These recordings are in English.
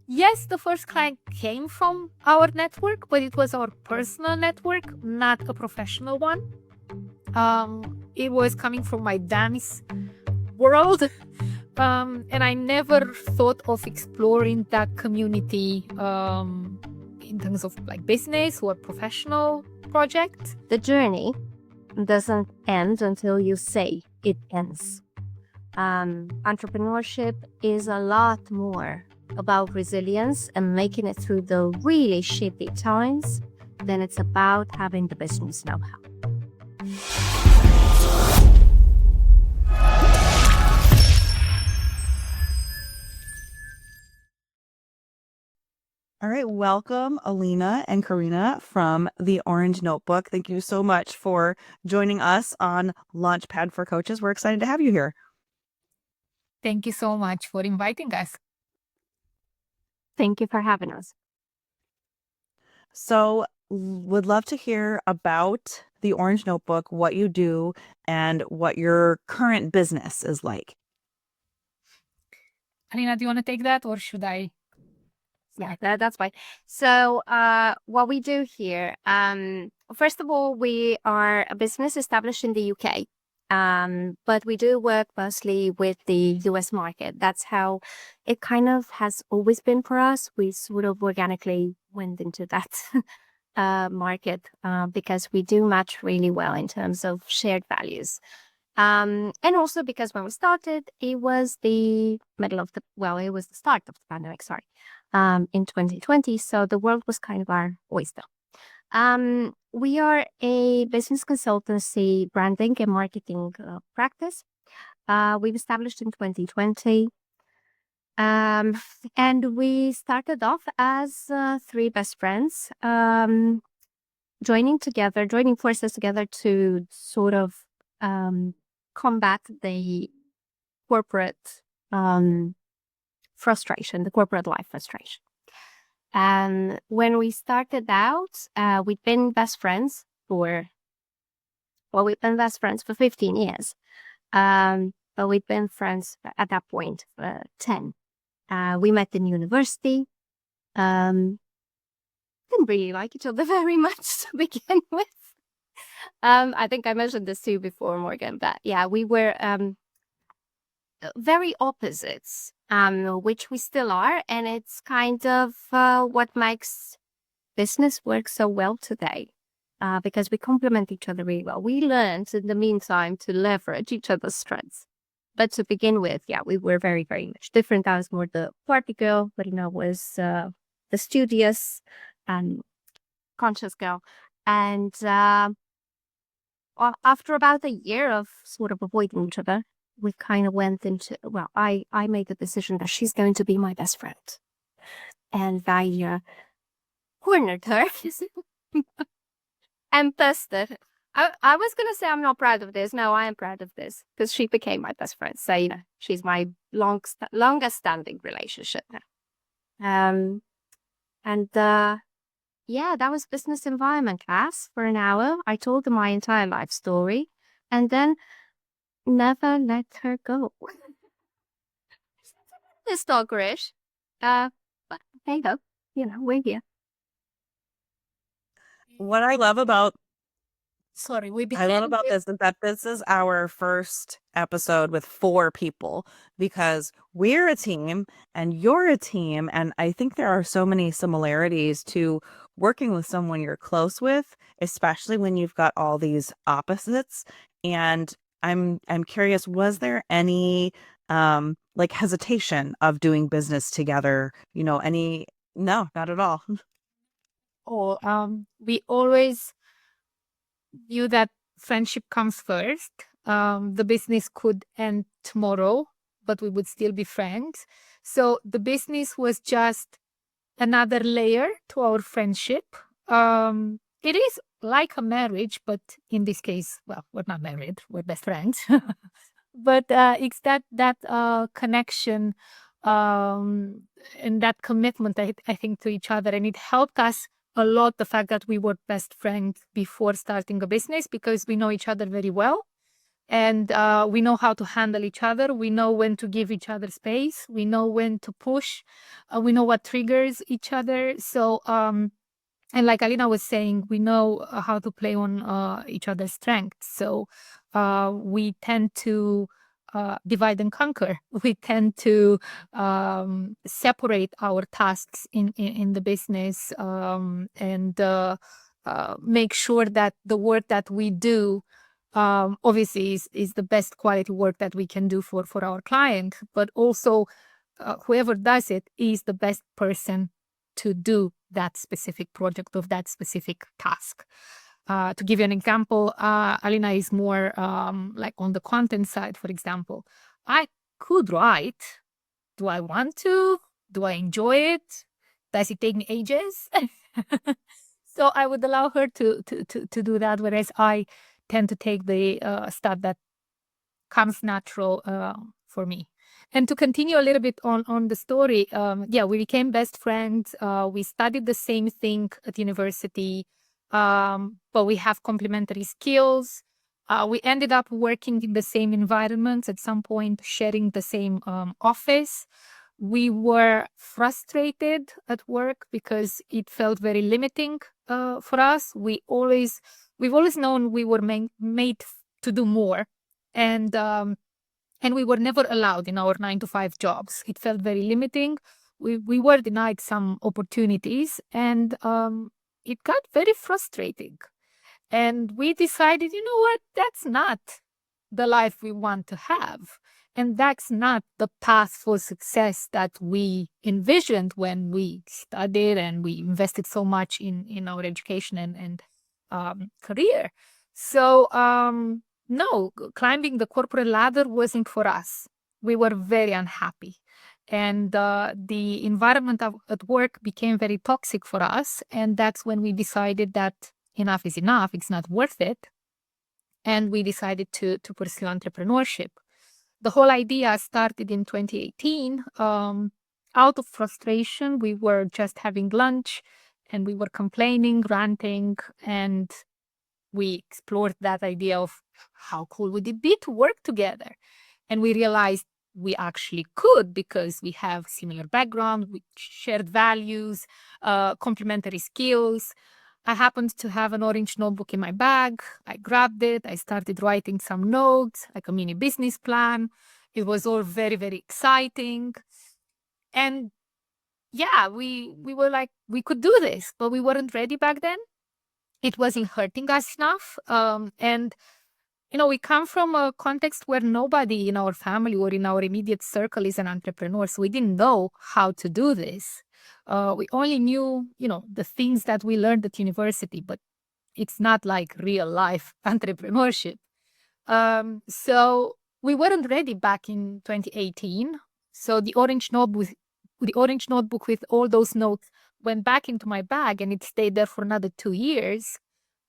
Yes, the first client came from our network, but it was our personal network, not a professional one. It was coming from my dance world. And I never thought of exploring that community in terms of like business or professional project. The journey doesn't end until you say it ends. Entrepreneurship is a lot more about resilience and making it through the really shitty times than it's about having the business know-how. All right, welcome Alina and Corina from the Orange Notebook. Thank you so much for joining us on Launchpad for Coaches. We're excited to have you here. Thank you so much for inviting us. Thank you for having us. So, would love to hear about the Orange Notebook, what you do, and what your current business is like. Alina, do you want to take that or should I? Yeah, that's fine. So what we do here, first of all, we are a business established in the UK, but we do work mostly with the US market. That's how it kind of has always been for us. We sort of organically went into that market because we do match really well in terms of shared values. And also because when we started, it was the it was the start of the pandemic, sorry, in 2020. So the world was kind of our oyster. We are a business consultancy, branding and marketing practice. We've established in 2020. And we started off as three best friends, joining forces together to sort of combat the corporate frustration, the corporate life frustration. And when we started out, we'd been best friends for 15 years. But we'd been friends at that point for 10. We met in university. Didn't really like each other very much to begin with. I think I mentioned this to you before, Morgan, but yeah, we were very opposites, which we still are. And it's kind of what makes business work so well today, because we complement each other really well. We learned in the meantime to leverage each other's strengths. But to begin with, yeah, we were very, very much different. I was more the party girl, Corina was the studious and conscious girl. And after about a year of sort of avoiding each other, we kind of went into, I made the decision that she's going to be my best friend. And I cornered her and tested. I was going to say I'm not proud of this. No, I am proud of this because she became my best friend. So, you know, she's my longest standing relationship now. Yeah, that was business environment class for an hour. I told her my entire life story and then never let her go. This stalkerish. But hey ho, you know, we're here. What I love about this is that this is our first episode with 4 people because we're a team and you're a team. And I think there are so many similarities to working with someone you're close with, especially when you've got all these opposites. And I'm curious, was there any like hesitation of doing business together? You know, no, not at all. We always knew that friendship comes first. The business could end tomorrow, but we would still be friends. So the business was just another layer to our friendship. It is like a marriage, but in this case, well, we're not married, we're best friends. But it's that connection and that commitment, I think, to each other. And it helped us a lot, the fact that we were best friends before starting a business, because we know each other very well. And we know how to handle each other. We know when to give each other space. We know when to push. We know what triggers each other. So, and like Alina was saying, we know how to play on each other's strengths. So we tend to divide and conquer. We tend to separate our tasks in the business, and make sure that the work that we do obviously is the best quality work that we can do for our client, but also whoever does it is the best person to do that specific project of that specific task. To give you an example, Alina is more like on the content side, for example. I could write. Do I want to? Do I enjoy it? Does it take me ages? So I would allow her to do that, whereas I tend to take the stuff that comes natural for me. And to continue a little bit on the story, yeah, we became best friends. We studied the same thing at university, but we have complementary skills. We ended up working in the same environments at some point, sharing the same office. We were frustrated at work because it felt very limiting for us. We've always known we were made to do more, and we were never allowed in our 9-to-5 jobs. It felt very limiting. We were denied some opportunities, and it got very frustrating. And we decided, you know what, that's not the life we want to have. And that's not the path for success that we envisioned when we studied and we invested so much in our education and career. So, no, climbing the corporate ladder wasn't for us. We were very unhappy. And the environment at work became very toxic for us. And that's when we decided that enough is enough. It's not worth it. And we decided to pursue entrepreneurship. The whole idea started in 2018. Out of frustration, we were just having lunch and we were complaining, ranting, and we explored that idea of how cool would it be to work together. And we realized we actually could, because we have similar background, we shared values, complementary skills. I happened to have an orange notebook in my bag. I grabbed it. I started writing some notes, like a mini business plan. It was all very, very exciting. And yeah, we were like, we could do this, but we weren't ready back then. It wasn't hurting us enough. And we come from a context where nobody in our family or in our immediate circle is an entrepreneur. So we didn't know how to do this. We only knew, the things that we learned at university, but it's not like real life entrepreneurship. So we weren't ready back in 2018. So the orange notebook with all those notes went back into my bag, and it stayed there for another 2 years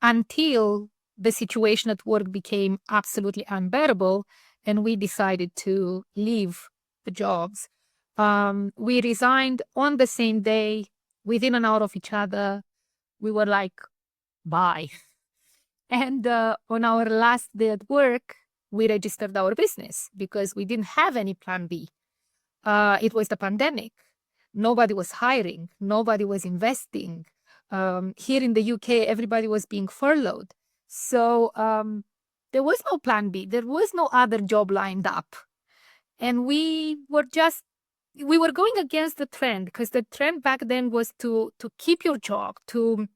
until the situation at work became absolutely unbearable, and we decided to leave the jobs. We resigned on the same day, within an hour of each other. We were like, bye. And on our last day at work, we registered our business because we didn't have any plan B. It was the pandemic. Nobody was hiring. Nobody was investing. Here in the UK, everybody was being furloughed. So there was no plan B. There was no other job lined up. And we were going against the trend, because the trend back then was to keep your job, to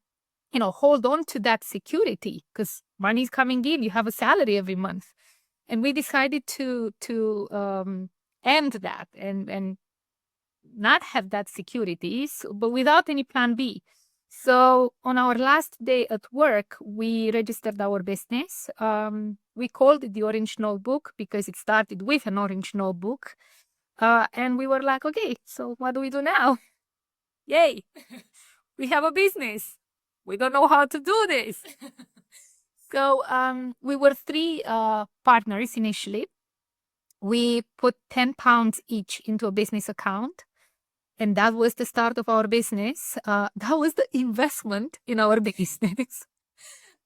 hold on to that security, because money's coming in, you have a salary every month. And we decided to end that and not have that security, but without any plan B. So on our last day at work, we registered our business. We called it the Orange Notebook because it started with an orange notebook. And we were like, okay, so what do we do now? Yay, we have a business. We don't know how to do this. So we were 3 partners initially. We put £10 each into a business account. And that was the start of our business. That was the investment in our business.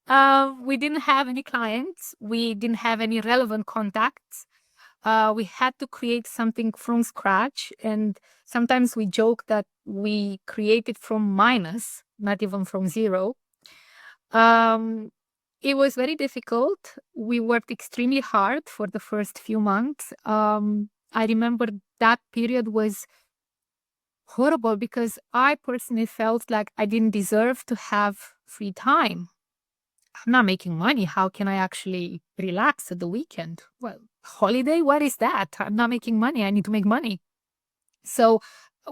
We didn't have any clients. We didn't have any relevant contacts. We had to create something from scratch. And sometimes we joke that we created from minus, not even from zero. It was very difficult. We worked extremely hard for the first few months. I remember that period was horrible because I personally felt like I didn't deserve to have free time. I'm not making money. How can I actually relax at the weekend? Well, holiday? What is that? I'm not making money. I need to make money. So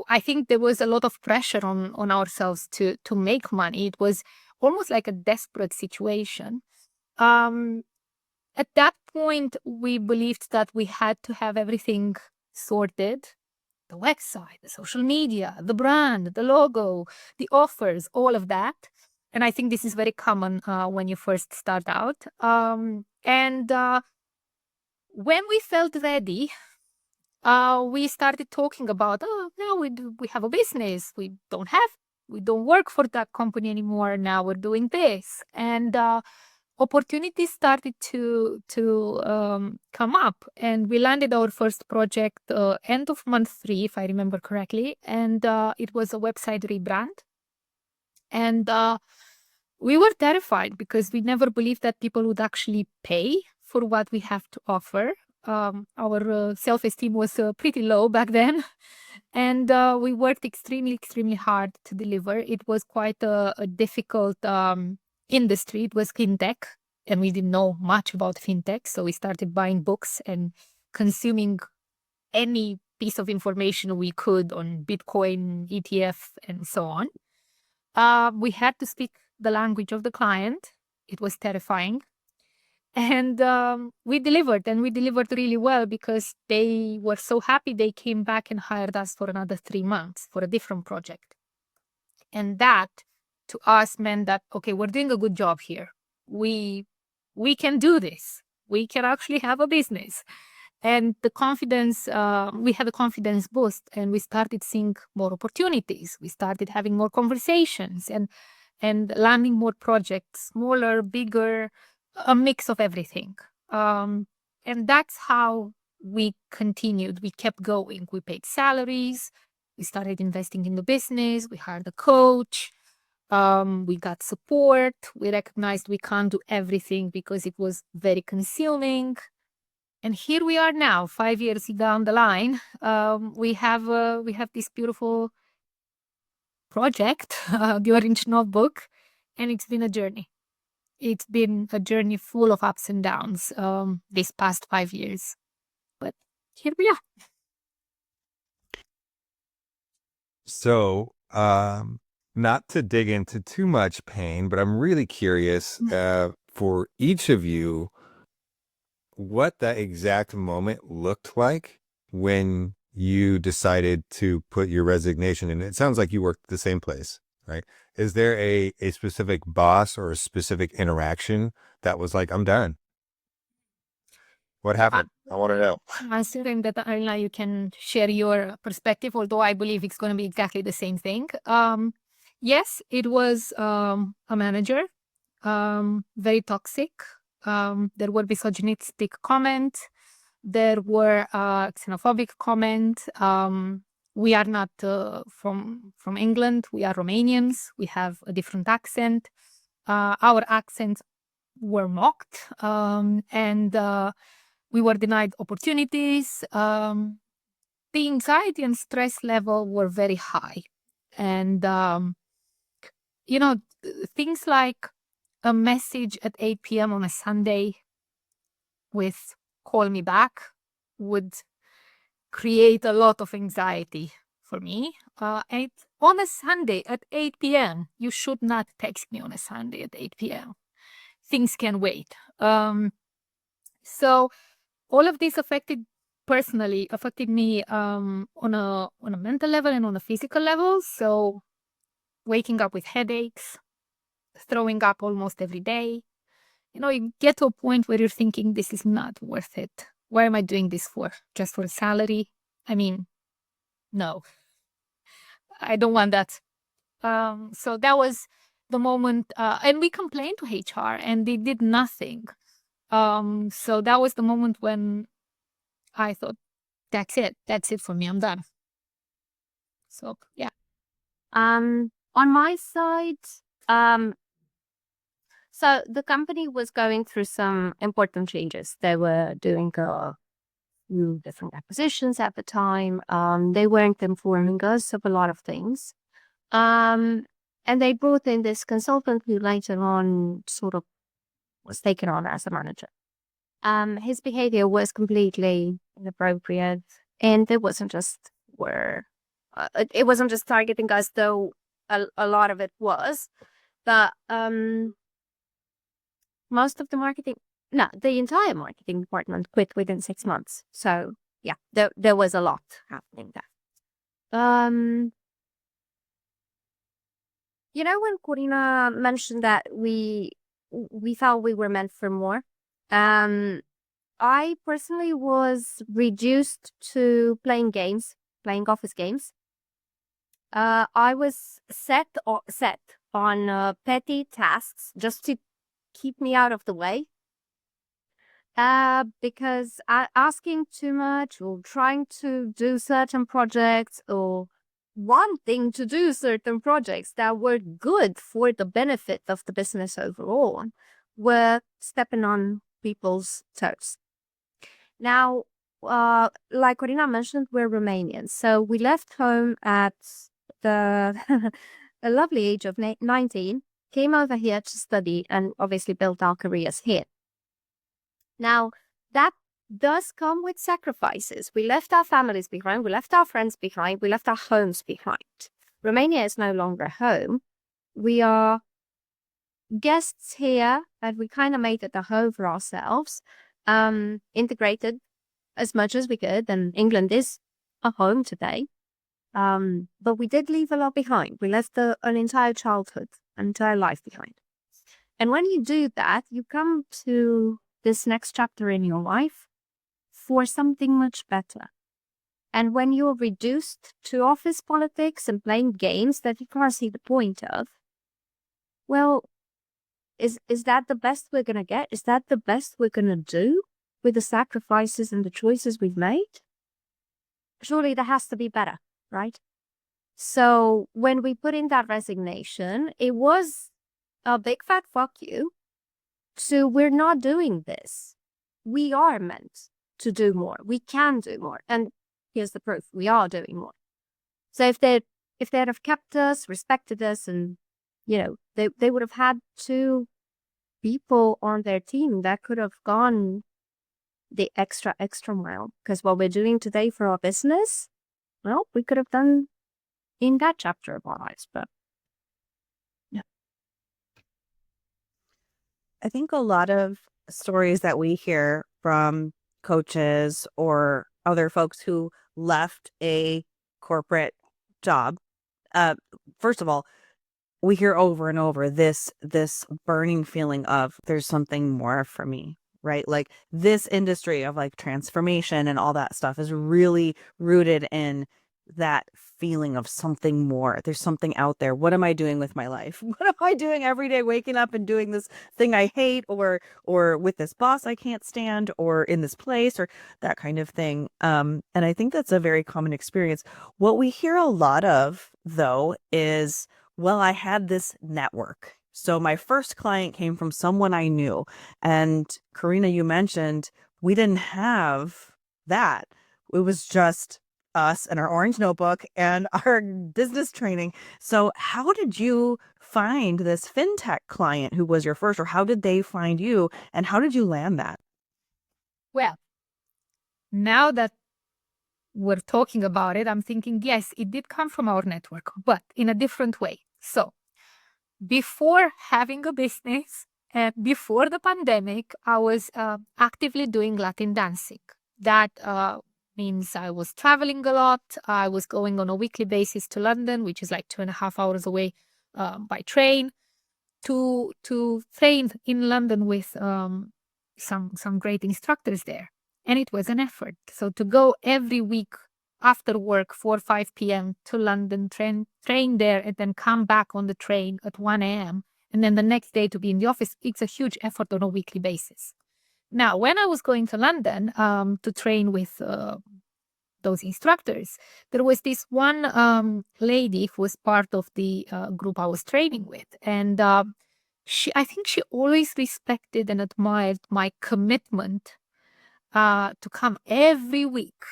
I think there was a lot of pressure on ourselves to make money. It was almost like a desperate situation. At that point, we believed that we had to have everything sorted: the website, the social media, the brand, the logo, the offers, all of that. And I think this is very common when you first start out. And when we felt ready, we started talking about, oh, now we have a business. We don't work for that company anymore. Now we're doing this. And opportunities started to come up, and we landed our first project end of month 3, if I remember correctly, and it was a website rebrand. And we were terrified because we never believed that people would actually pay for what we have to offer. Our self-esteem was pretty low back then, and we worked extremely hard to deliver. It was quite a difficult industry. It was fintech, and we didn't know much about fintech, so we started buying books and consuming any piece of information we could on Bitcoin, ETF, and so on. We had to speak the language of the client. It was terrifying. And we delivered, and we delivered really well because they were so happy they came back and hired us for another 3 months for a different project. And that to us meant that, okay, we're doing a good job here. We can do this. We can actually have a business. And the confidence, we had a confidence boost, and we started seeing more opportunities. We started having more conversations and landing more projects, smaller, bigger, a mix of everything. And that's how we continued. We kept going. We paid salaries. We started investing in the business. We hired a coach. We got support. We recognized we can't do everything because it was very consuming. And here we are now, 5 years down the line. We have this beautiful project, the Orange Notebook, and it's been a journey. It's been a journey full of ups and downs this past 5 years. But here we are. So, not to dig into too much pain, but I'm really curious for each of you what that exact moment looked like when you decided to put your resignation in. It sounds like you worked at the same place, right? Is there a specific boss or a specific interaction that was like, I'm done? What happened? I want to know. I'm assuming that, Alina, you can share your perspective, although I believe it's going to be exactly the same thing. Yes, it was a manager, very toxic. There were misogynistic comments. There were xenophobic comments. We are not from England. We are Romanians. We have a different accent. Our accents were mocked, and we were denied opportunities. The anxiety and stress level were very high. And, things like a message at 8 p.m. on a Sunday with "call me back" would create a lot of anxiety for me. And on a Sunday at 8 p.m., you should not text me on a Sunday at 8 p.m. Things can wait. So all of this affected me on a mental level and on a physical level. So waking up with headaches, throwing up almost every day. You get to a point where you're thinking, this is not worth it. Why am I doing this for? Just for a salary? I mean, no, I don't want that. So that was the moment, and we complained to HR and they did nothing. So that was the moment when I thought, that's it for me, I'm done. So yeah. On my side, so the company was going through some important changes. They were doing few different acquisitions at the time. They weren't informing us of a lot of things. And they brought in this consultant who later on sort of was taken on as a manager. His behavior was completely inappropriate, and it wasn't just it wasn't just targeting us, though a lot of it was, but most of the entire marketing department quit within 6 months. So yeah, there was a lot happening there. When Corina mentioned that we felt we were meant for more, I personally was reduced to playing office games. I was set on petty tasks just to keep me out of the way. Because asking too much or trying to do certain projects or wanting to do certain projects that were good for the benefit of the business overall were stepping on people's toes. Now, like Corina mentioned, we're Romanian. So we left home at a lovely age of 19, came over here to study and obviously built our careers here. Now, that does come with sacrifices. We left our families behind, we left our friends behind, we left our homes behind. Romania is no longer home. We are guests here, and we kind of made it a home for ourselves, integrated as much as we could, and England is a home today. But we did leave a lot behind. We left an entire childhood, an entire life behind. And when you do that, you come to this next chapter in your life for something much better. And when you're reduced to office politics and playing games that you can't see the point of, well, is that the best we're going to get? Is that the best we're going to do with the sacrifices and the choices we've made? Surely there has to be better, right? So when we put in that resignation, it was a big fat fuck you. So we're not doing this. We are meant to do more. We can do more. And here's the proof. We are doing more. So if they'd have kept us, respected us, and, they would have had 2 people on their team that could have gone the extra mile. Because what we're doing today for our business, well, we could have done in that chapter of our lives. But I think a lot of stories that we hear from coaches or other folks who left a corporate job, first of all, we hear over and over this burning feeling of there's something more for me, right? Like this industry of like transformation and all that stuff is really rooted in that feeling of something more. There's something out there. What am I doing with my life? What am I doing every day, waking up and doing this thing I hate, or with this boss I can't stand, or in this place, or that kind of thing. And I think that's a very common experience. What we hear a lot of, though, is, well, I had this network. So my first client came from someone I knew. And Corina, you mentioned we didn't have that. It was just us and our orange notebook and our business training. So how did you find this fintech client who was your first, or how did they find you, and how did you land that? Well, now that we're talking about it, I'm thinking, yes, it did come from our network, but in a different way. So before having a business and before the pandemic, I was actively doing Latin dancing. That means I was traveling a lot. I was going on a weekly basis to London, which is like 2.5 hours away by train, to train in London with some great instructors there. And it was an effort. So to go every week after work, 4 or 5 p.m. to London, train there, and then come back on the train at 1 a.m. and then the next day to be in the office, it's a huge effort on a weekly basis. Now, when I was going to London to train with those instructors, there was this one lady who was part of the group I was training with. And I think she always respected and admired my commitment to come every week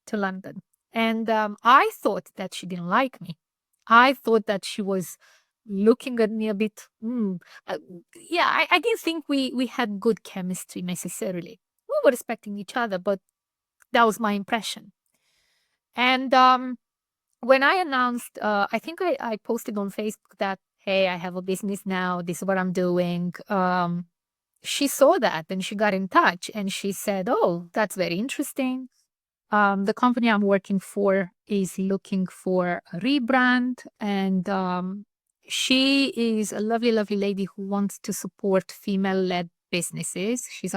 to London. And I thought that she didn't like me. I thought that she was looking at me a bit. I didn't think we had good chemistry necessarily. We were respecting each other, but that was my impression. And when I announced, I think I posted on Facebook that, hey, I have a business now. This is what I'm doing. She saw that and she got in touch and she said, oh, that's very interesting. The company I'm working for is looking for a rebrand, and she is a lovely, lovely lady who wants to support female-led businesses. She's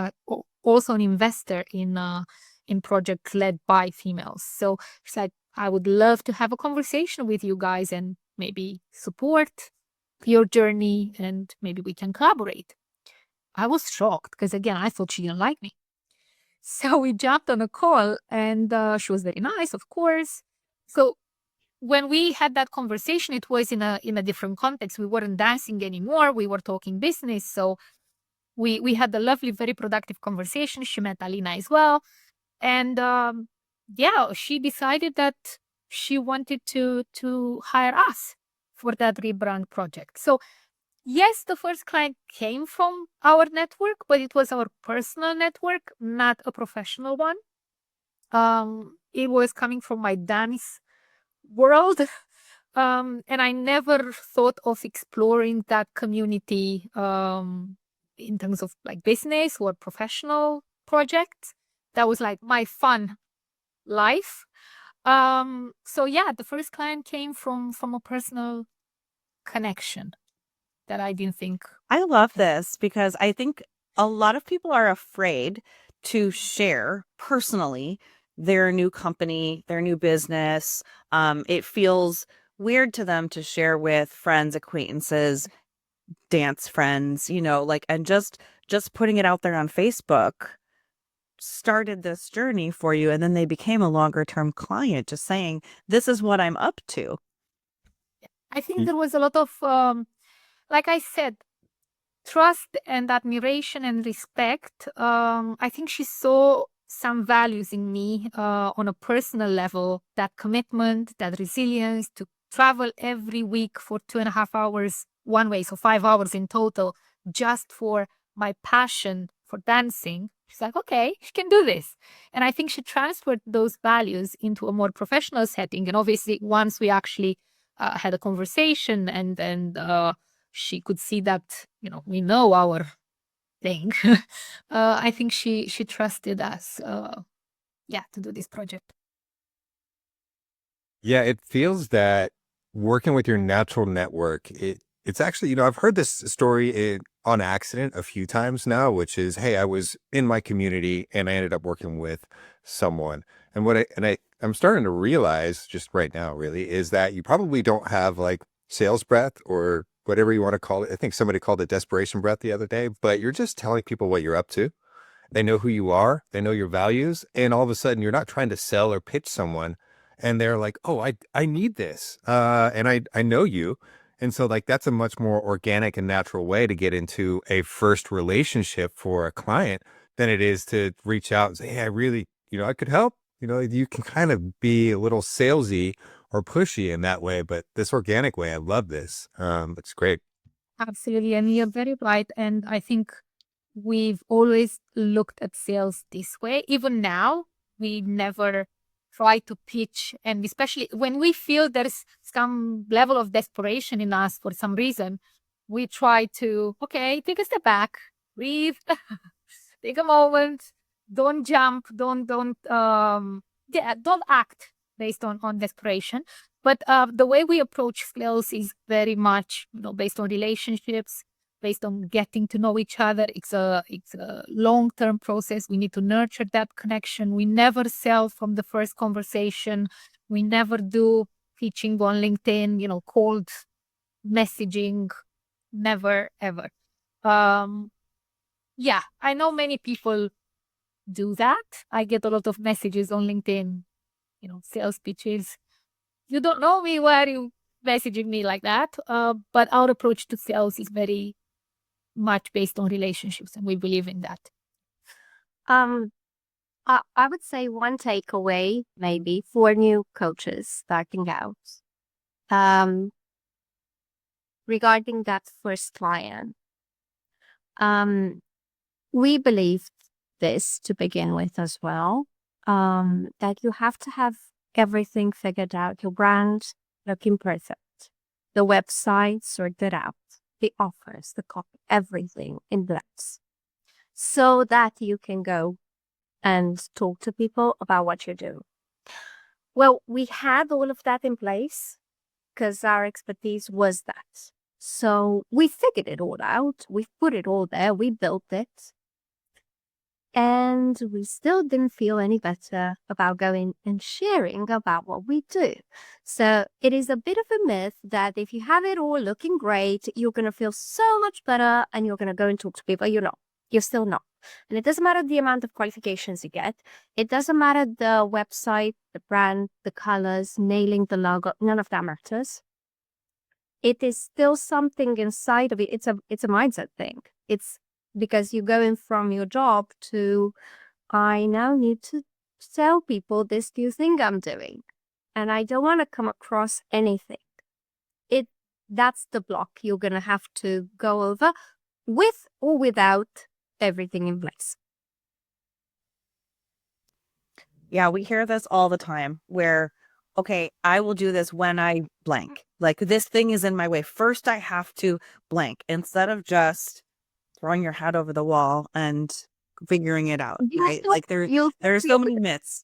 also an investor in projects led by females. So she's like, I would love to have a conversation with you guys and maybe support your journey, and maybe we can collaborate. I was shocked because, again, I thought she didn't like me. So we jumped on a call, and she was very nice, of course. So when we had that conversation, it was in a different context. We weren't dancing anymore. We were talking business. So we had a lovely, very productive conversation. She met Alina as well. And she decided that she wanted to hire us for that rebrand project. So yes, the first client came from our network, but it was our personal network, not a professional one. It was coming from my dance world. And I never thought of exploring that community in terms of like business or professional projects. That was like my fun life. The first client came from a personal connection that I didn't think. I love this because I think a lot of people are afraid to share personally their new company, their new business. It feels weird to them to share with friends, acquaintances, dance friends, and just putting it out there on Facebook started this journey for you, and then they became a longer term client, just saying, this is what I'm up to. I think there was a lot of, like I said, trust and admiration and respect. I think she saw some values in me on a personal level, that commitment, that resilience to travel every week for 2.5 hours one way, so 5 hours in total, just for my passion for dancing. She's like, okay, she can do this. And I think she transferred those values into a more professional setting. And obviously, once we actually had a conversation and she could see that, we know our thing. I think she trusted us, to do this project. Yeah, it feels that working with your natural network, it's actually, I've heard this story on accident a few times now, which is, hey, I was in my community and I ended up working with someone. And I'm starting to realize just right now really is that you probably don't have like sales breath or whatever you want to call it. I think somebody called it desperation breath the other day, but you're just telling people what you're up to. They know who you are, they know your values, and all of a sudden you're not trying to sell or pitch someone. And they're like, oh, I need this. And I know you. And so like, that's a much more organic and natural way to get into a first relationship for a client than it is to reach out and say, hey, I really, I could help. You can kind of be a little salesy or pushy in that way, but this organic way, I love this. It's great. Absolutely. And you're very right. And I think we've always looked at sales this way. Even now, we never try to pitch. And especially when we feel there's some level of desperation in us for some reason, we try to, okay, take a step back, breathe, take a moment, don't jump, don't act based on desperation. But the way we approach sales is very much, based on relationships, based on getting to know each other. It's a long-term process. We need to nurture that connection. We never sell from the first conversation. We never do pitching on LinkedIn, cold messaging. Never, ever. Yeah, I know many people do that. I get a lot of messages on LinkedIn, sales pitches. You don't know me, why are you messaging me like that? But our approach to sales is very much based on relationships, and we believe in that. Um, I would say one takeaway maybe for new coaches starting out, regarding that first client. We believed this to begin with as well, that you have to have everything figured out, your brand looking perfect, the website sorted out, the offers, the copy, everything in place, so that you can go and talk to people about what you do. Well, we had all of that in place because our expertise was that. So we figured it all out. We put it all there. We built it. And we still didn't feel any better about going and sharing about what we do. So it is a bit of a myth that if you have it all looking great, you're going to feel so much better and you're going to go and talk to people. You're not. You're still not. And it doesn't matter the amount of qualifications you get. It doesn't matter the website, the brand, the colors, nailing the logo. None of that matters. It is still something inside of it. It's a mindset thing. It's because you're going from your job to, I now need to tell people this new thing I'm doing. And I don't want to come across anything. That's the block you're going to have to go over, with or without everything in place. Yeah, we hear this all the time where, okay, I will do this when I blank. Like, this thing is in my way. First, I have to blank, instead of just throwing your hat over the wall and figuring it out, right? Like, there's so many myths.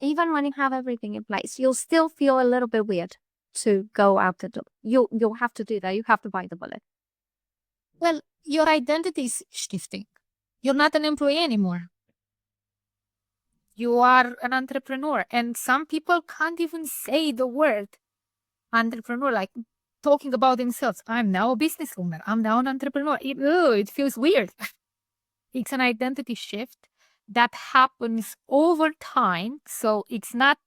Even when you have everything in place, you'll still feel a little bit weird to go out the door. You'll have to do that. You have to bite the bullet. Well, your identity is shifting. You're not an employee anymore. You are an entrepreneur. And some people can't even say the word entrepreneur, like talking about themselves. I'm now a businesswoman. I'm now an entrepreneur. It feels weird. It's an identity shift that happens over time. So it's not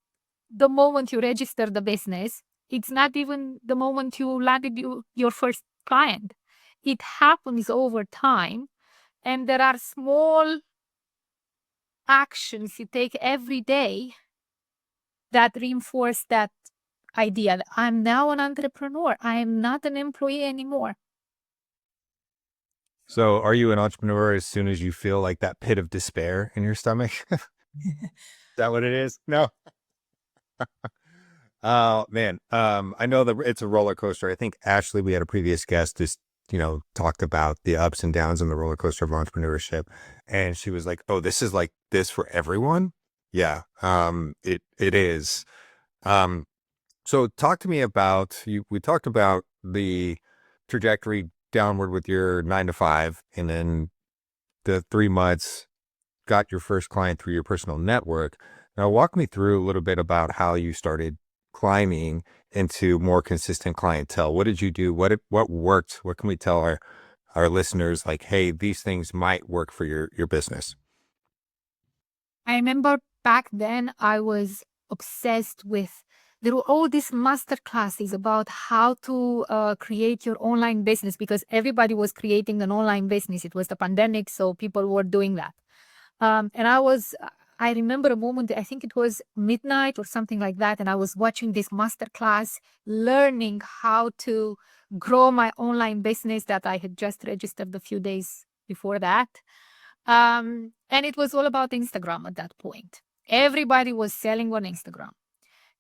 the moment you register the business. It's not even the moment you landed your first client. It happens over time. And there are small actions you take every day that reinforce that idea that I'm now an entrepreneur. I am not an employee anymore. So are you an entrepreneur as soon as you feel like that pit of despair in your stomach? Is that what it is? No. Oh man. I know that it's a roller coaster. I think Ashley, we had a previous guest, just, talked about the ups and downs on the roller coaster of entrepreneurship. And she was like, oh, this is like this for everyone. Yeah. It is. So talk to me about we talked about the trajectory downward with your 9 to 5, and then the 3 months got your first client through your personal network. Now walk me through a little bit about how you started climbing into more consistent clientele. What did you do? What worked? What can we tell our listeners, like, hey, these things might work for your business? I remember back then I was obsessed with, there were all these master classes about how to create your online business, because everybody was creating an online business. It was the pandemic, so people were doing that. And I remember a moment, I think it was midnight or something like that, and I was watching this master class, learning how to grow my online business that I had just registered a few days before that. And it was all about Instagram at that point. Everybody was selling on Instagram.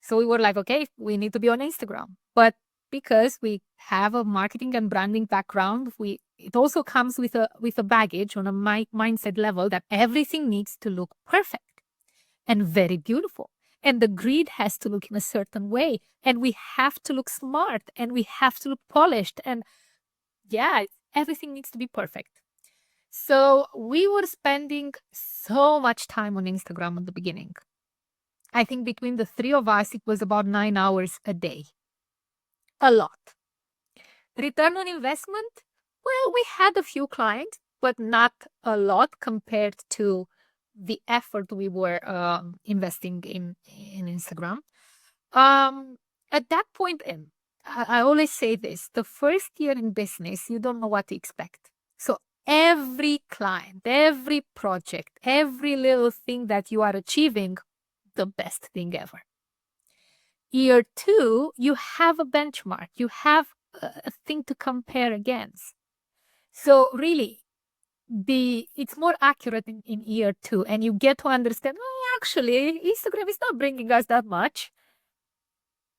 So we were like, okay, we need to be on Instagram. But because we have a marketing and branding background, it also comes with a baggage on a mindset level that everything needs to look perfect and very beautiful. And the grid has to look in a certain way. And we have to look smart and we have to look polished. And yeah, everything needs to be perfect. So we were spending so much time on Instagram at the beginning. I think between the three of us, it was about 9 hours a day. A lot. Return on investment? Well, we had a few clients, but not a lot compared to the effort we were investing in Instagram. At that point, and I always say this, the first year in business, you don't know what to expect. So every client, every project, every little thing that you are achieving, the best thing ever. Year 2, you have a benchmark, you have a thing to compare against. So really, it's more accurate in year 2, and you get to understand, oh, actually, Instagram is not bringing us that much.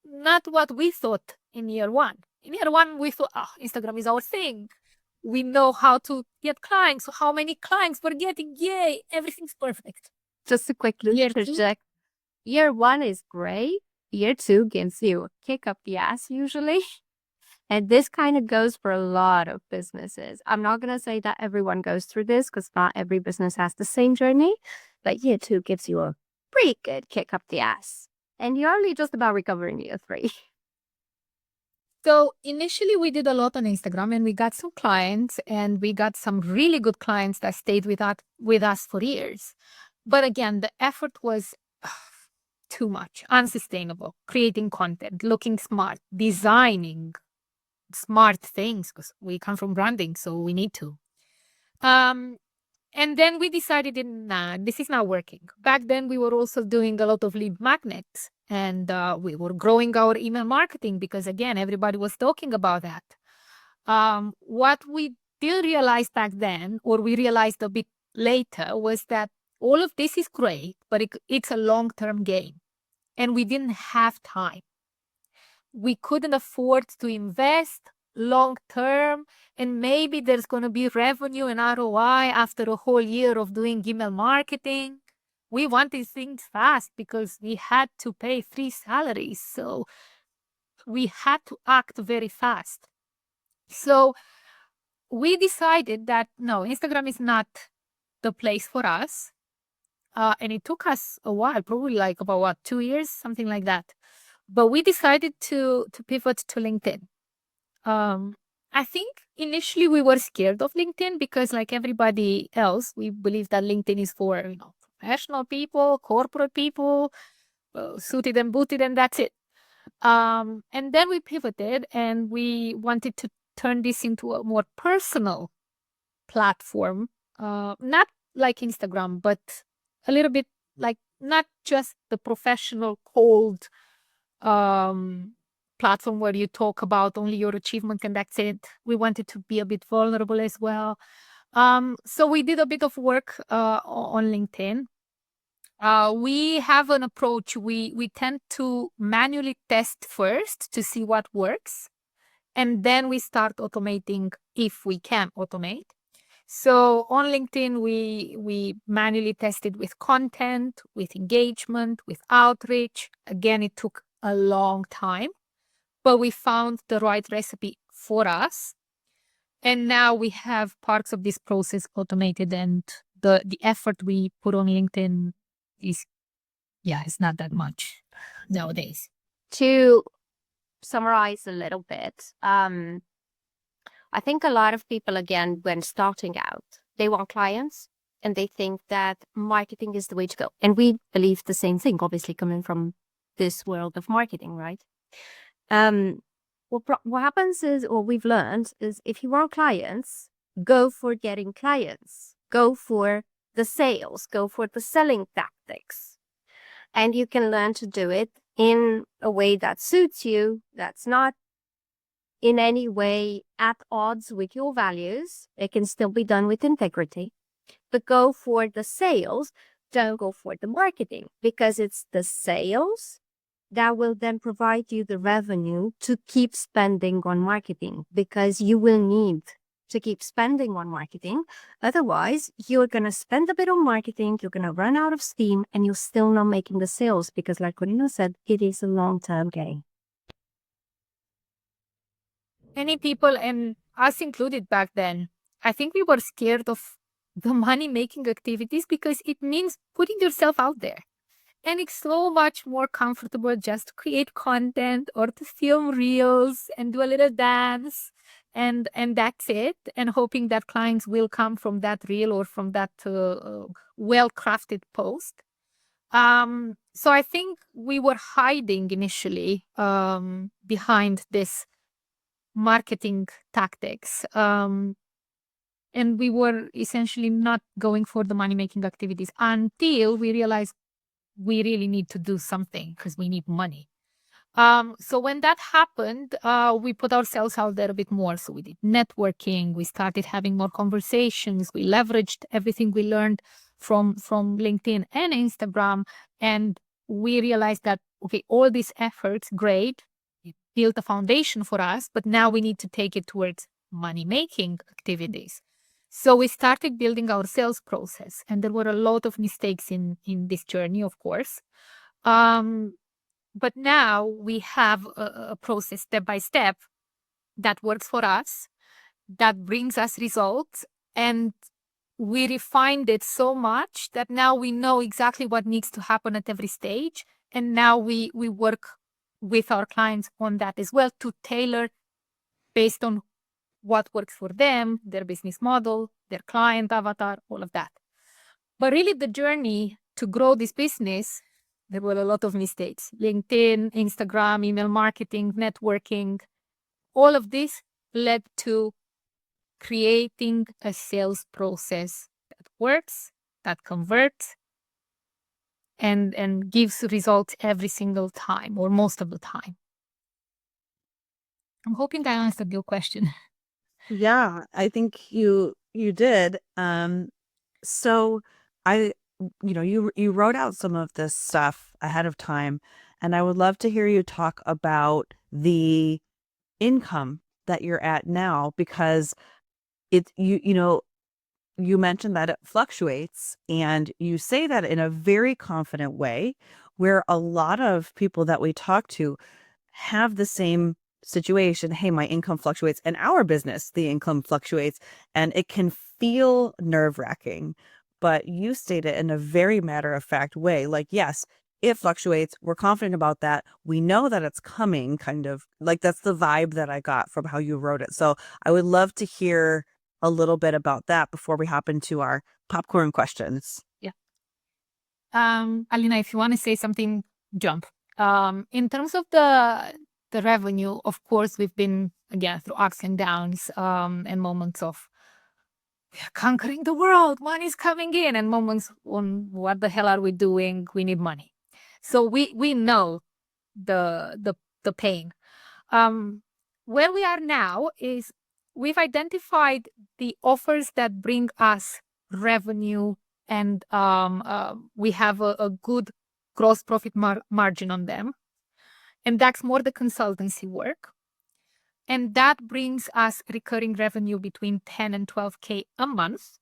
Not what we thought in year 1. In year 1, we thought, Instagram is our thing. We know how to get clients. So how many clients we're getting? Yay, everything's perfect. Just a quick interject. Year 1 is great. Year 2 gives you a kick up the ass usually. And this kind of goes for a lot of businesses. I'm not going to say that everyone goes through this because not every business has the same journey. But year 2 gives you a pretty good kick up the ass. And you're only just about recovering year 3. So initially we did a lot on Instagram, and we got some clients, and we got some really good clients that stayed with us for years. But again, the effort was too much, unsustainable. Creating content, looking smart, designing smart things, because we come from branding, so we need to. And then we decided, nah, this is not working. Back then, we were also doing a lot of lead magnets, and we were growing our email marketing because, again, everybody was talking about that. What we didn't realize back then, or we realized a bit later, was that all of this is great, but it's a long-term game, and we didn't have time. We couldn't afford to invest long term, and maybe there's going to be revenue and ROI after a whole year of doing email marketing. We wanted things fast because we had to pay 3 salaries, so we had to act very fast. So we decided that no, Instagram is not the place for us, and it took us a while, probably like about 2 years, something like that. But we decided to pivot to LinkedIn. I think initially we were scared of LinkedIn because, like everybody else, we believe that LinkedIn is for professional people, corporate people, suited and booted, and that's it. And then we pivoted, and we wanted to turn this into a more personal platform, not like Instagram, but a little bit like not just the professional cold platform where you talk about only your achievement and that's it. We wanted to be a bit vulnerable as well. So we did a bit of work on LinkedIn. We have an approach. We tend to manually test first to see what works, and then we start automating if we can automate. So on LinkedIn, we manually tested with content, with engagement, with outreach. Again, it took a long time, but we found the right recipe for us. And now we have parts of this process automated, and the effort we put on LinkedIn is, it's not that much nowadays. To summarize a little bit, I think a lot of people, again, when starting out, they want clients and they think that marketing is the way to go. And we believe the same thing, obviously, coming from this world of marketing, right? What happens is, or we've learned, is if you want clients, go for getting clients, go for the sales, go for the selling tactics. And you can learn to do it in a way that suits you, that's not in any way at odds with your values. It can still be done with integrity. But go for the sales, don't go for the marketing, because it's the sales that will then provide you the revenue to keep spending on marketing, because you will need to keep spending on marketing. Otherwise, you're going to spend a bit on marketing, you're going to run out of steam, and you're still not making the sales, because like Corina said, it is a long-term game. Many people, and us included back then, I think we were scared of the money-making activities because it means putting yourself out there. And it's so much more comfortable just to create content or to film reels and do a little dance, and that's it. And hoping that clients will come from that reel or from that well-crafted post. So I think we were hiding initially behind this marketing tactics. And we were essentially not going for the money-making activities until we realized we really need to do something because we need money. So when that happened, we put ourselves out there a bit more. So we did networking, we started having more conversations, we leveraged everything we learned from LinkedIn and Instagram, and we realized that, okay, all these efforts, great, it built a foundation for us, but now we need to take it towards money-making activities. So we started building our sales process, and there were a lot of mistakes in this journey, of course. But now we have a process step by step that works for us, that brings us results, and we refined it so much that now we know exactly what needs to happen at every stage. And now we work with our clients on that as well to tailor based on what works for them, their business model, their client avatar, all of that. But really, the journey to grow this business, there were a lot of mistakes. LinkedIn, Instagram, email marketing, networking, all of this led to creating a sales process that works, that converts, and gives results every single time or most of the time. I'm hoping I answered your question. Yeah, I think you did. So I, you wrote out some of this stuff ahead of time, and I would love to hear you talk about the income that you're at now, because you mentioned that it fluctuates, and you say that in a very confident way, where a lot of people that we talk to have the same situation. Hey, my income fluctuates. In our business, the income fluctuates, and it can feel nerve-wracking. But you state it in a very matter-of-fact way. Like, yes, it fluctuates. We're confident about that. We know that it's coming, kind of like that's the vibe that I got from how you wrote it. So I would love to hear a little bit about that before we hop into our popcorn questions. Yeah. Alina, if you want to say something, jump. In terms of the revenue, of course, we've been, again, through ups and downs, and moments of we are conquering the world, money's coming in, and moments on what the hell are we doing? We need money. So we know the pain. Where we are now is we've identified the offers that bring us revenue, and we have a good gross profit margin on them. And that's more the consultancy work. And that brings us recurring revenue between 10 and 12K a month.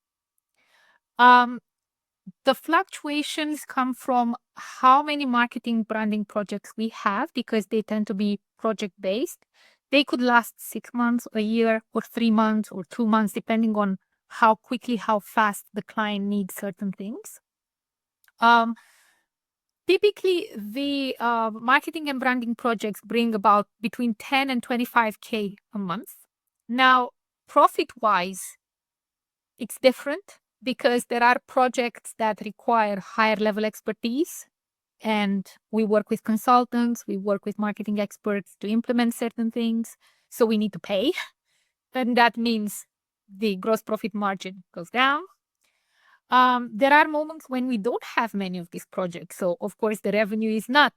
The fluctuations come from how many marketing branding projects we have, because they tend to be project-based. They could last 6 months, a year, or 3 months, or 2 months, depending on how quickly, how fast the client needs certain things. Typically, the marketing and branding projects bring about between 10 and 25K a month. Now, profit-wise, it's different because there are projects that require higher level expertise, and we work with consultants, we work with marketing experts to implement certain things. So we need to pay. And that means the gross profit margin goes down. There are moments when we don't have many of these projects. So of course the revenue is not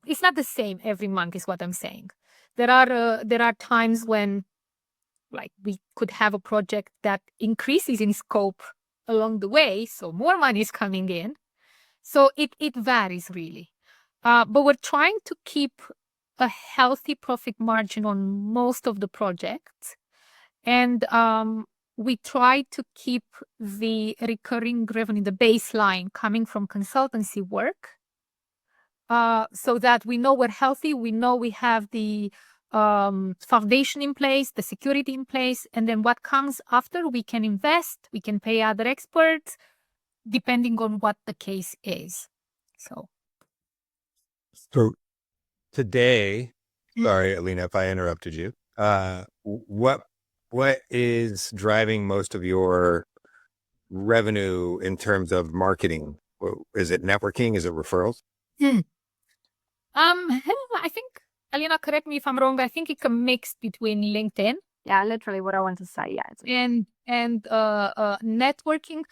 the same every month, is what I'm saying. There are times when, like, we could have a project that increases in scope along the way, so more money is coming in. So it varies really. But we're trying to keep a healthy profit margin on most of the projects. And we try to keep the recurring revenue, the baseline, coming from consultancy work, so that we know we're healthy, we know we have the foundation in place, the security in place, and then what comes after, we can invest, we can pay other experts, depending on what the case is. So today, sorry, Alina, if I interrupted you, what is driving most of your revenue in terms of marketing? Is it networking? Is it referrals? I think, Alina, correct me if I'm wrong, but I think it's a mix between LinkedIn Yeah, literally what I want to say. Yeah. and networking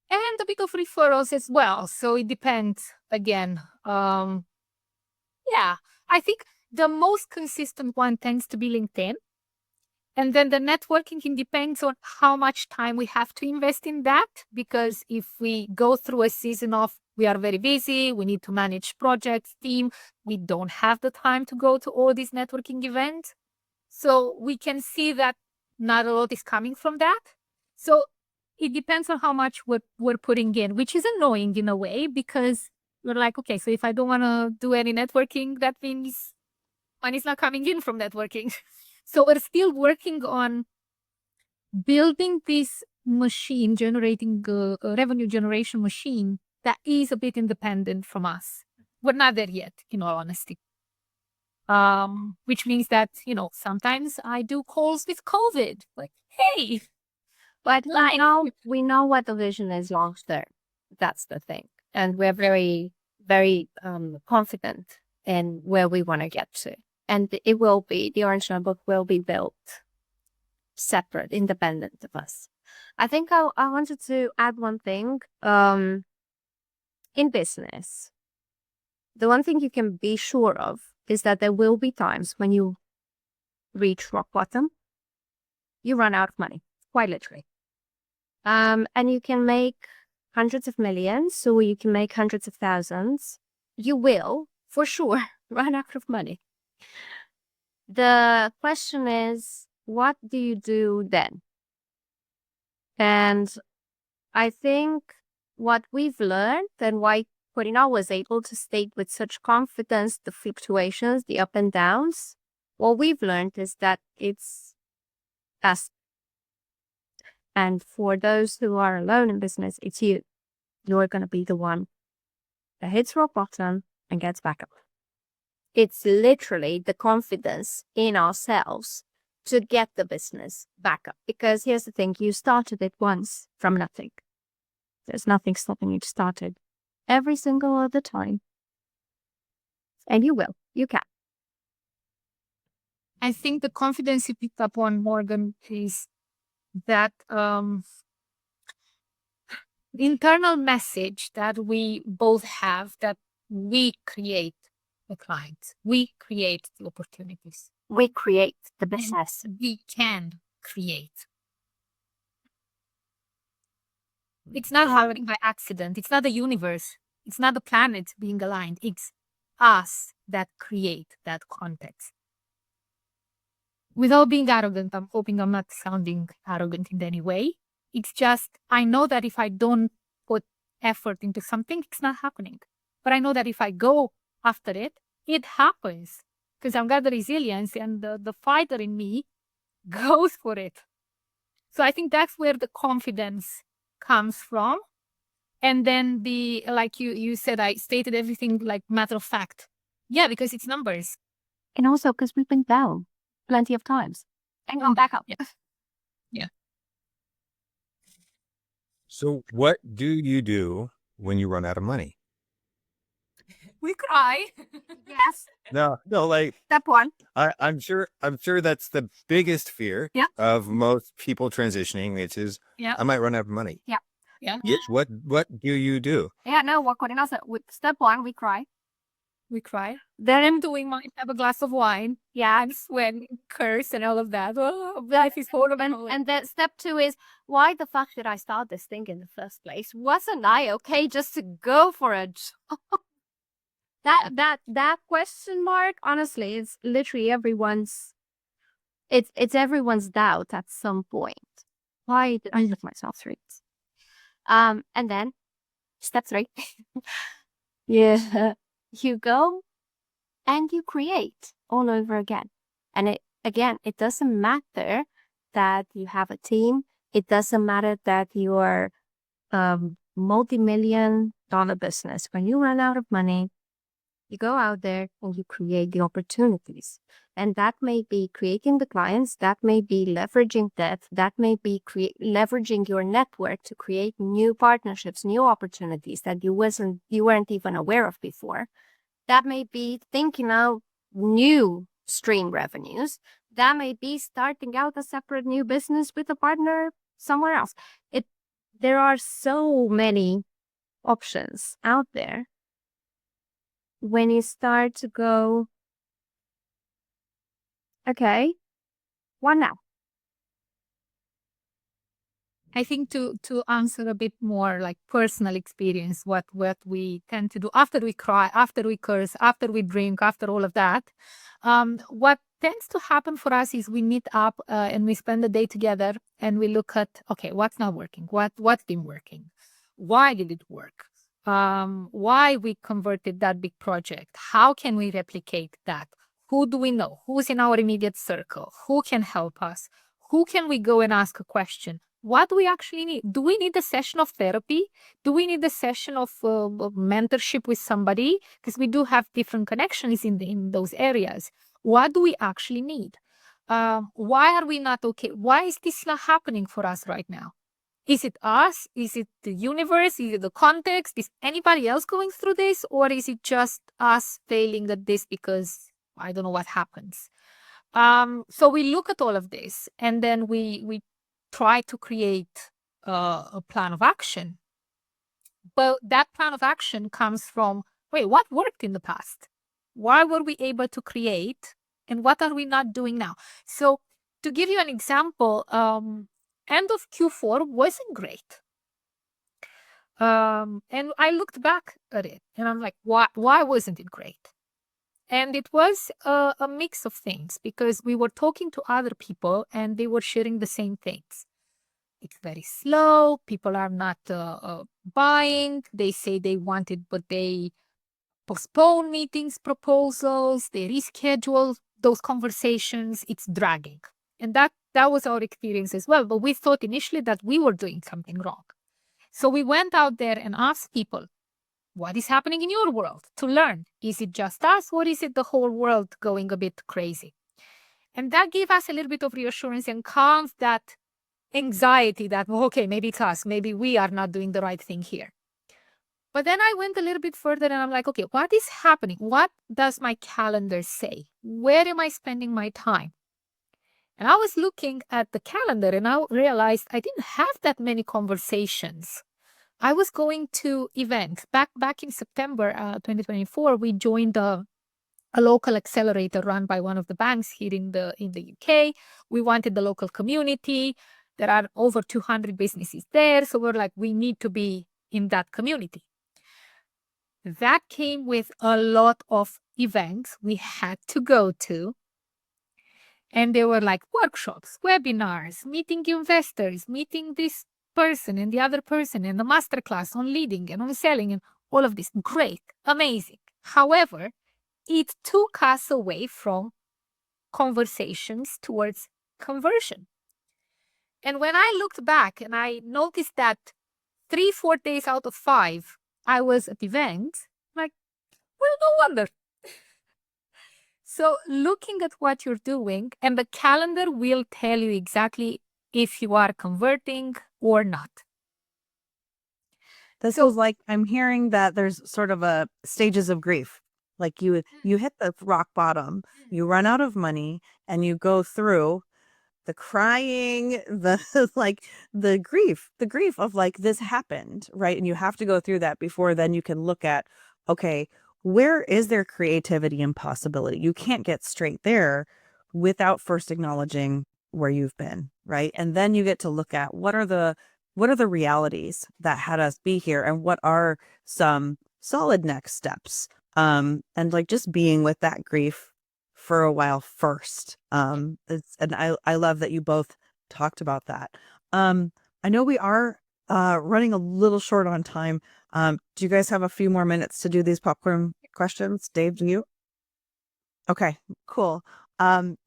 and a bit of referrals as well. So it depends again. Yeah, I think the most consistent one tends to be LinkedIn. And then the networking, it depends on how much time we have to invest in that. Because if we go through a season of we are very busy, we need to manage projects, team, we don't have the time to go to all these networking events. So we can see that not a lot is coming from that. So it depends on how much we're putting in, which is annoying in a way because we're like, okay, so if I don't want to do any networking, that means money's not coming in from networking. So we're still working on building this machine, generating a revenue generation machine that is a bit independent from us. We're not there yet, in all honesty. Which means that, sometimes I do calls with COVID, like, hey, But we know what the vision is long term. That's the thing. And we're very, very confident in where we want to get to. And the Orange Notebook will be built separate, independent of us. I think I wanted to add one thing. In business, the one thing you can be sure of is that there will be times when you reach rock bottom, you run out of money, quite literally. And you can make hundreds of millions, or you can make hundreds of thousands. You will, for sure, run out of money. The question is, what do you do then? And I think what we've learned and why Corina was able to state with such confidence the fluctuations, the up and downs, what we've learned is that it's us. And for those who are alone in business, it's you. You're going to be the one that hits rock bottom and gets back up. It's literally the confidence in ourselves to get the business back up. Because here's the thing, you started it once from nothing. There's nothing stopping you to start it every single other time. And you will. You can. I think the confidence you picked up on, Morgan, is that internal message that we both have, that we create the clients, we create the opportunities, we create the business, we can create. It's not happening by accident. It's not the universe. It's not the planet being aligned. It's us that create that context. Without being arrogant, I'm hoping I'm not sounding arrogant in any way. It's just, I know that if I don't put effort into something, it's not happening. But I know that if I go after it, it happens. Because I've got the resilience and the fighter in me goes for it. So I think that's where the confidence comes from. And then like you said, I stated everything like matter of fact. Yeah, because it's numbers. And also because we've been down plenty of times and gone back up. Yeah. So what do you do when you run out of money? We cry. Yes. No, like Step one. I'm sure that's the biggest fear of most people transitioning, which is I might run out of money. Yeah. Yes. What do you do? Yeah, no, what Corina said, step one, we cry. We cry. Then I'm doing mine, have a glass of wine. Yeah, I'm sweating, curse, and all of that. Oh, life is horrible. And then step two is, why the fuck did I start this thing in the first place? Wasn't I okay just to go for a job? That question mark, honestly, it's literally everyone's doubt at some point. Why did I let myself through it? And then step three. Yeah. You go and you create all over again. And it doesn't matter that you have a team. It doesn't matter that you are multi-million start a business. When you run out of money, you go out there and you create the opportunities. And that may be creating the clients, that may be leveraging debt, that may be leveraging your network to create new partnerships, new opportunities that you weren't even aware of before. That may be thinking out new stream revenues. That may be starting out a separate new business with a partner somewhere else. There are so many options out there. When you start to go, okay, what now? I think to answer a bit more like personal experience, what we tend to do after we cry, after we curse, after we drink, after all of that, what tends to happen for us is we meet up and we spend the day together and we look at, okay, what's not working, what's been working, why did it work, why we converted that big project, how can we replicate that, who do we know, who's in our immediate circle, who can help us, who can we go and ask a question. What do we actually need? Do we need a session of therapy? Do we need a session of mentorship with somebody? Because we do have different connections in those areas. What do we actually need? Why are we not okay? Why is this not happening for us right now? Is it us? Is it the universe? Is it the context? Is anybody else going through this? Or is it just us failing at this because I don't know what happens? So we look at all of this and then we try to create a plan of action. But that plan of action comes from, wait, what worked in the past? Why were we able to create? And what are we not doing now? So to give you an example, end of Q4 wasn't great. And I looked back at it and I'm like, why wasn't it great? And it was a mix of things because we were talking to other people and they were sharing the same things. It's very slow. People are not buying. They say they want it, but they postpone meetings, proposals. They reschedule those conversations. It's dragging. And that was our experience as well. But we thought initially that we were doing something wrong. So we went out there and asked people, what is happening in your world to learn? Is it just us or is it the whole world going a bit crazy? And that gave us a little bit of reassurance and calmed that anxiety that, okay, maybe it's us, maybe we are not doing the right thing here. But then I went a little bit further and I'm like, okay, what is happening? What does my calendar say? Where am I spending my time? And I was looking at the calendar and I realized I didn't have that many conversations. I was going to events. Back in September 2024, we joined a local accelerator run by one of the banks here in the UK. We wanted the local community. There are over 200 businesses there. So we're like, we need to be in that community. That came with a lot of events we had to go to. And they were like workshops, webinars, meeting investors, meeting this person and the other person, and the masterclass on leading and on selling and all of this. Great, amazing. However, it took us away from conversations towards conversion. And when I looked back and I noticed that 3-4 days out of 5, I was at events, like, well, no wonder. So looking at what you're doing, and the calendar will tell you exactly if you are converting or not. This is like, I'm hearing that there's sort of a stages of grief. Like you hit the rock bottom, you run out of money, and you go through the crying, the like the grief of like, this happened, right? And you have to go through that before then you can look at, okay, where is there creativity and possibility? You can't get straight there without first acknowledging where you've been, right? And then you get to look at what are the realities that had us be here and what are some solid next steps. And like just being with that grief for a while first. And I love that you both talked about that. I know we are running a little short on time. Do you guys have a few more minutes to do these popcorn questions? Dave, do you? Okay, cool.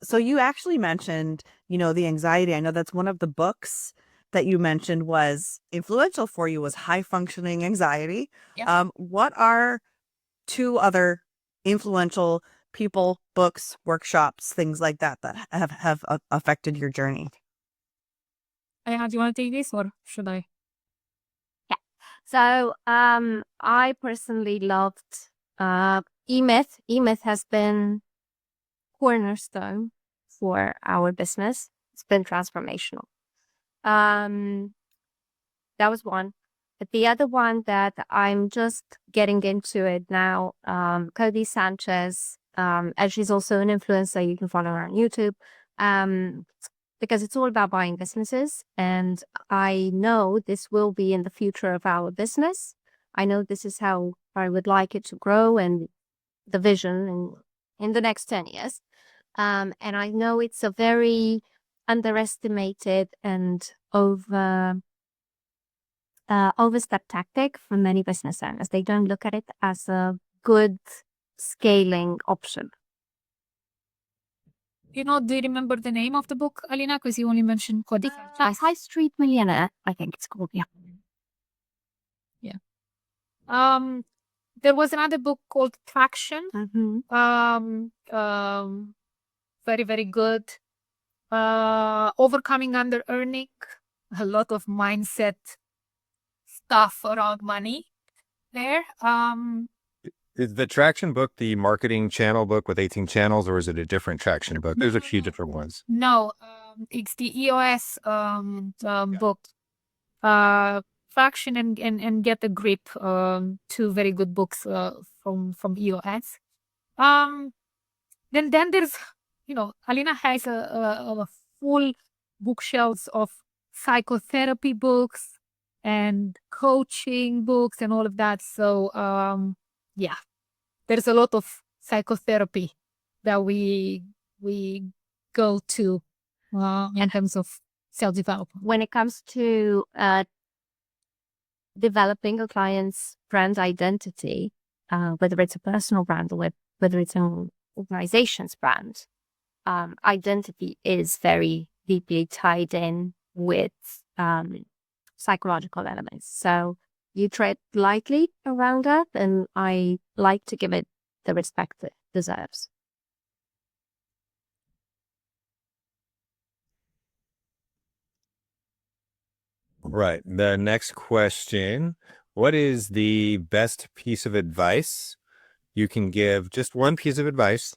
So you actually mentioned, the anxiety. I know that's one of the books that you mentioned was influential for you was high functioning anxiety. Yeah. What are two other influential people, books, workshops, things like that that have affected your journey? Do you want to take this or should I? Yeah. So I personally loved E-Myth. E-Myth has been cornerstone for our business. It's been transformational. That was one. But the other one that I'm just getting into it now, Cody Sanchez, and she's also an influencer. You can follow her on YouTube. Because it's all about buying businesses. And I know this will be in the future of our business. I know this is how I would like it to grow and the vision in the next 10 years. And I know it's a very underestimated and overstep tactic for many business owners. They don't look at it as a good scaling option. Do you remember the name of the book, Alina? Because you only mentioned Cody. High Street Millionaire, I think it's called. Yeah. There was another book called Traction. Mm-hmm. Very, very good. Overcoming Under Earning. A lot of mindset stuff around money there. Is the Traction book the marketing channel book with 18 channels, or is it a different Traction book? There's a few different ones. No, it's the EOS book. Traction and Get a Grip. Two very good books from EOS. Then there's Alina has a full bookshelves of psychotherapy books and coaching books and all of that. So yeah, there's a lot of psychotherapy that we go to in terms of self-development. When it comes to developing a client's brand identity, whether it's a personal brand or whether it's an organization's brand, identity is very deeply tied in with psychological elements. So you tread lightly around that, and I like to give it the respect it deserves. Right. The next question, what is the best piece of advice you can give, just one piece of advice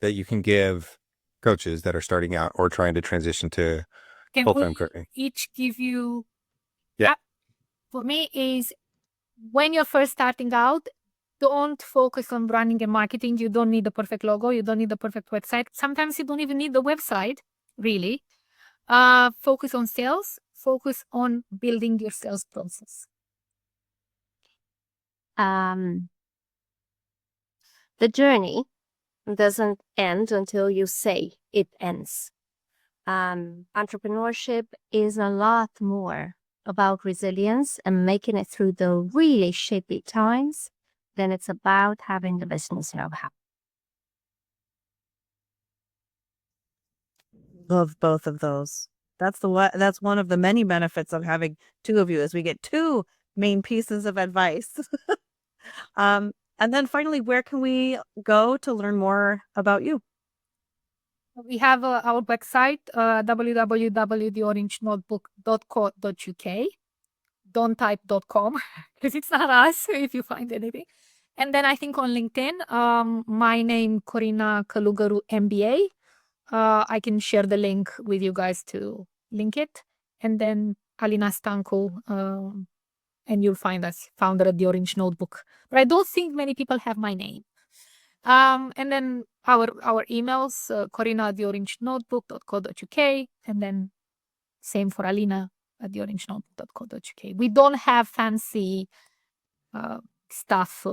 that you can give coaches that are starting out or trying to transition to Can full-time we coaching? each give you? Yeah. For me is when you're first starting out, don't focus on branding and marketing. You don't need the perfect logo. You don't need the perfect website. Sometimes you don't even need the website, really. Focus on sales. Focus on building your sales process. The journey doesn't end until you say it ends. Entrepreneurship is a lot more about resilience and making it through the really shitty times than it's about having the business know-how. Love both of those. That's one of the many benefits of having two of you, is we get two main pieces of advice. And then finally, where can we go to learn more about you? We have our website, www.theorangenotebook.co.uk. Don't type .com because it's not us if you find anything. And then I think on LinkedIn, my name, Corina Kalugaru, MBA. I can share the link with you guys to link it. And then Alina Stanko, and you'll find us, founder of The Orange Notebook. But I don't think many people have my name. And then our emails, corina@theorangenotebook.co.uk, and then same for Alina at theorangenotebook.co.uk. We don't have fancy stuff.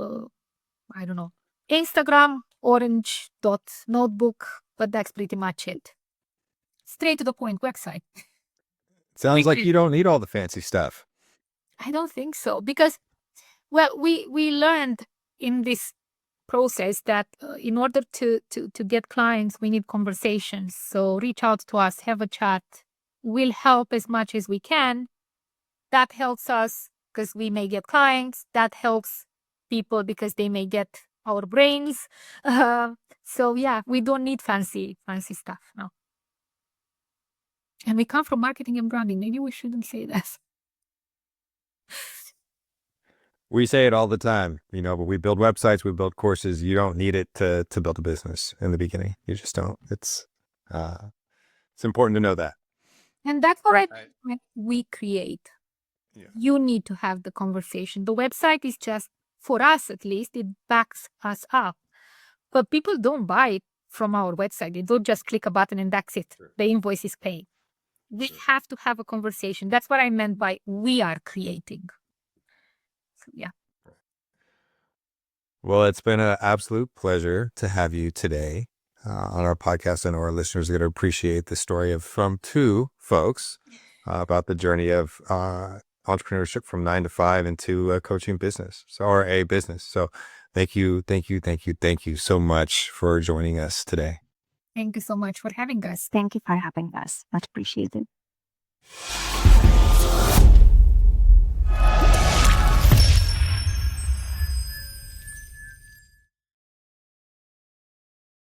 I don't know. Instagram, orange.notebook, but that's pretty much it. Straight to the point website. Sounds like you don't need all the fancy stuff. I don't think so, because, well, we learned in this process that in order to get clients, we need conversations. So reach out to us, have a chat, we'll help as much as we can. That helps us because we may get clients. That helps people because they may get our brains. So yeah, we don't need fancy stuff. No. And we come from marketing and branding. Maybe we shouldn't say that. We say it all the time, but we build websites, we build courses. You don't need it to build a business in the beginning. You just don't. It's important to know that. And that's what we create. Yeah. You need to have the conversation. The website is just, for us at least, it backs us up. But people don't buy it from our website. They don't just click a button and that's it. Sure. The invoice is paid. We have to have a conversation. That's what I meant by we are creating. So, yeah. Well, it's been an absolute pleasure to have you today on our podcast. I know our listeners are going to appreciate the story from two folks about the journey of entrepreneurship from 9 to 5 into a coaching business or a business. So thank you so much for joining us today. Thank you so much for having us. Thank you for having us. Much appreciated.